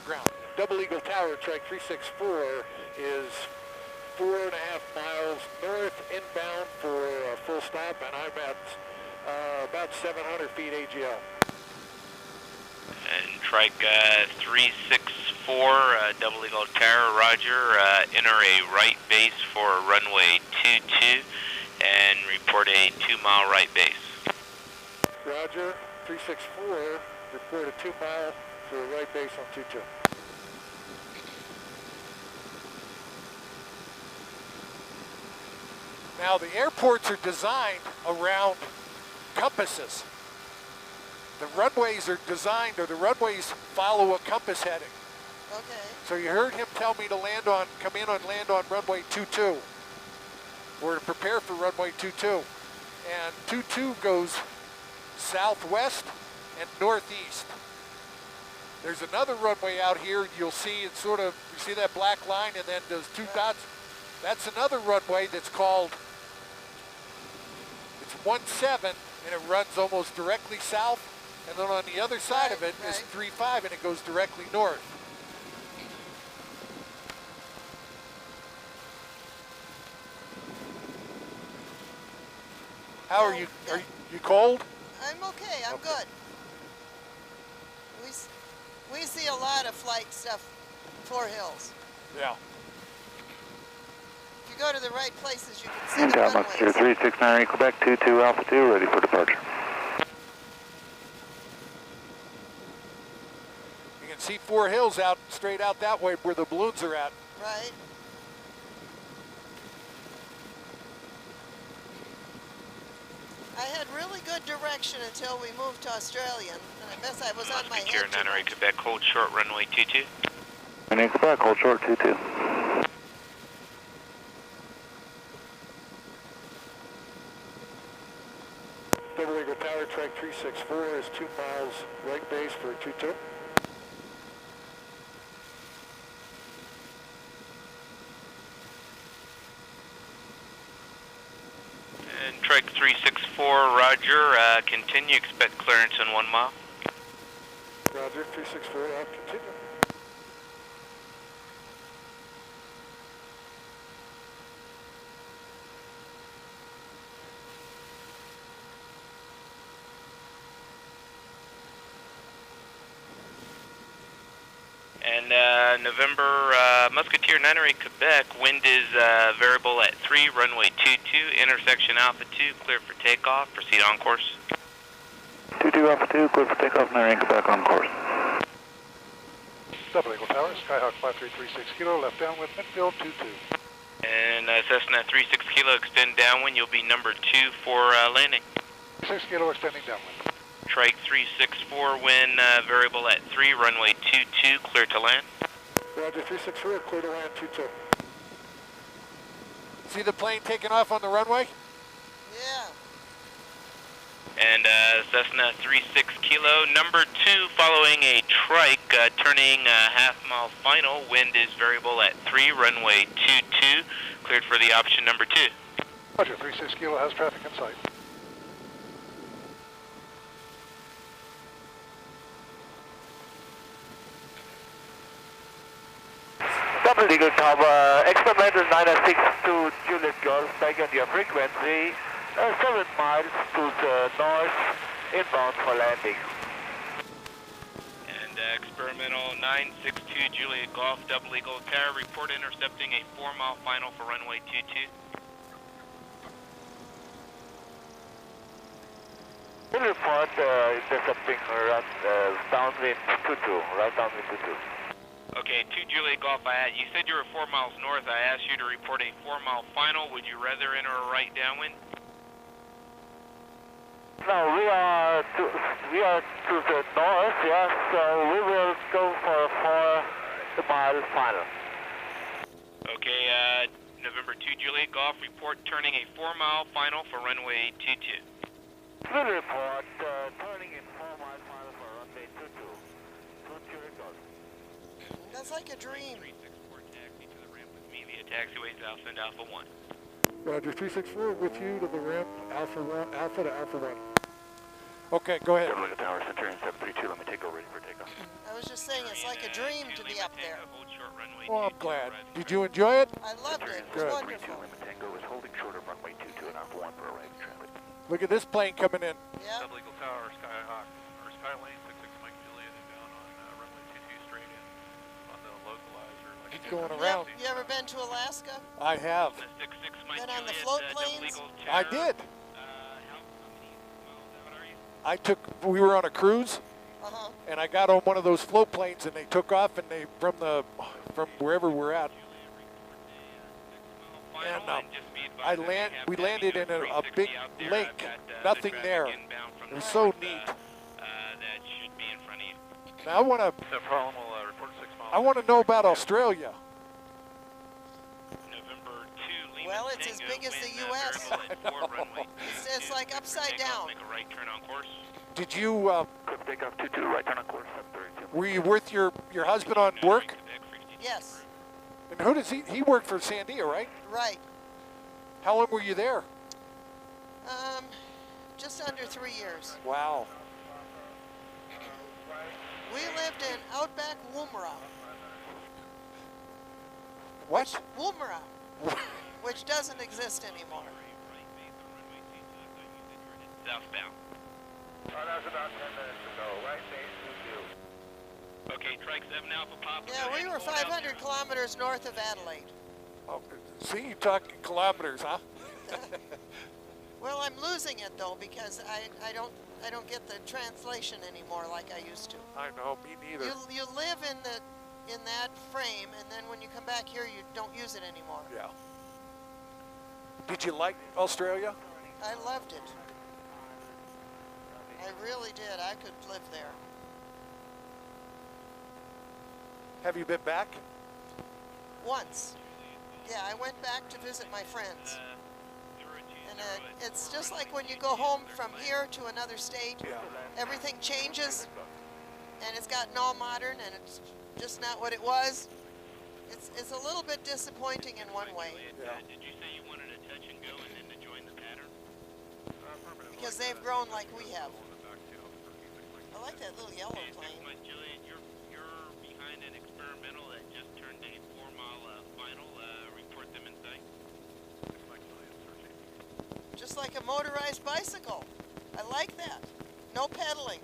on ground. Double Eagle Tower, Trike 364 is 4.5 miles north inbound for a full stop, and I'm at about 700 feet AGL. And Trike 364, Double Eagle Tower, roger, enter a right base for runway 22 and report a 2-mile right base. Roger, 364, report a 2-mile for a right base on 22. Now the airports are designed around compasses. The runways are designed, or the runways follow a compass heading. Okay. So you heard him tell me to come in and land on runway 22. Or to prepare for runway 22. And 22 goes southwest and northeast. There's another runway out here you'll see. It's sort of, you see that black line and then those two dots? That's another runway that's called, it's 17, and it runs almost directly south. And then on the other side of it is 35, and it goes directly north. How are you? Are you cold? I'm okay. I'm good. We see a lot of flight stuff, 4 Hills. Yeah. If you go to the right places, you can see the runways. Albuquerque 369, Quebec 22 Alpha 2, ready for departure. You can see 4 Hills out straight out that way where the balloons are at. Right. I had really good direction until we moved to Australian, and I guess I was on my head. Sharon, Quebec, hold short, runway 22. And in Quebec, hold short 22. Double Eagle Tower, Trike 364 is 2 miles right base for 22. And Trike 364, roger, continue, expect clearance in 1 mile. Roger, 364, I'll continue. And November, Musketeer 908 Quebec, wind is variable at 3, runway 22, intersection Alpha 2, clear for takeoff, proceed on course. 22 Alpha 2, clear for takeoff, 908 Quebec on course. Double Eagle Tower, Skyhawk 5336 kilo, left downwind, midfield 22. And Cessna 36 kilo, extend downwind, you'll be number 2 for landing. 6 kilo, extending downwind. Trike 364, wind variable at 3, runway 22, clear to land. Roger, 364, clear to land 22. See the plane taking off on the runway? Yeah. And Cessna 36 kilo, number 2 following a trike, turning half-mile final, wind is variable at 3, runway 22, cleared for the option number 2. Roger, 36 kilo has traffic in sight. Double Eagle Tower, experimental 962 Juliet Golf, back on your frequency, 7 miles to the north, inbound for landing. And experimental 962 Juliet Golf, Double Eagle Tower, report intercepting a 4-mile final for runway 22. We'll report intercepting downwind 22, right downwind 22. Okay, 2 Juliet Golf, you said you were 4 miles north. I asked you to report a 4-mile final. Would you rather enter a right downwind? No, we are to the north, yes, so we will go for a 4-mile final. Okay, November 2 Juliet Golf, report turning a 4-mile final for runway 22. We'll report turning in 4-mile final for runway 22. 2 Juliet Golf. That's like a dream. 364 taxi to the ramp with me via taxiways Alpha and Alpha 1. Roger, 364 with you to the ramp, Alpha to Alpha 1. Okay, go ahead. Double Eagle Tower, Centurion 732, let me take over, ready for takeoff. I was just this thing. It's like a dream to be up there. Well, I'm glad. Did you enjoy it? I loved it. It was Good. wonderful. Tango is holding short of runway 22 and off 1 for arriving traffic. Look at this plane coming in. Yeah. Subligal Tower, Skyhawk, or Skylane 66 Mike Juliet inbound on runway 22 straight in on the localizer. He's going around. You ever been to Alaska? I have. Been on the float planes? I did. We were on a cruise, Uh-huh. and I got on one of those float planes, and they took off, and they from wherever we're at. And we landed in a big lake. Nothing there. It was so neat. Now I want to. I want to know about Australia. Well, it's as big as the U.S. It's like upside down. Did you? Take off 22, right turn on course. Were you with your husband on work? Yes. And who does he worked for Sandia, right? Right. How long were you there? Just under 3 years. Wow. We lived in outback Woomera. What? Woomera, which doesn't exist anymore. Southbound. That's about 10 minutes to go. Right base 22. Okay, Trike 7 Alpha Papa. Yeah, we were 500 kilometers north of Adelaide. Oh, see, you talking kilometers, huh? Well, I'm losing it though because I don't get the translation anymore like I used to. I know, me neither. You live in that frame, and then when you come back here, you don't use it anymore. Yeah. Did you like Australia? I loved it. I really did. I could live there. Have you been back? Once. Yeah, I went back to visit my friends. And it's just like when you go home from here to another state, everything changes, and it's gotten all modern, and it's just not what it was. It's a little bit disappointing in one way. Yeah. Did you say you wanted to touch and go and then to join the pattern? Because they've grown like we have. I like that little yellow plane. Juliet, you're behind an experimental that just turned a 4-mile final. Report them in sight. Just like a motorized bicycle. I like that. No pedaling.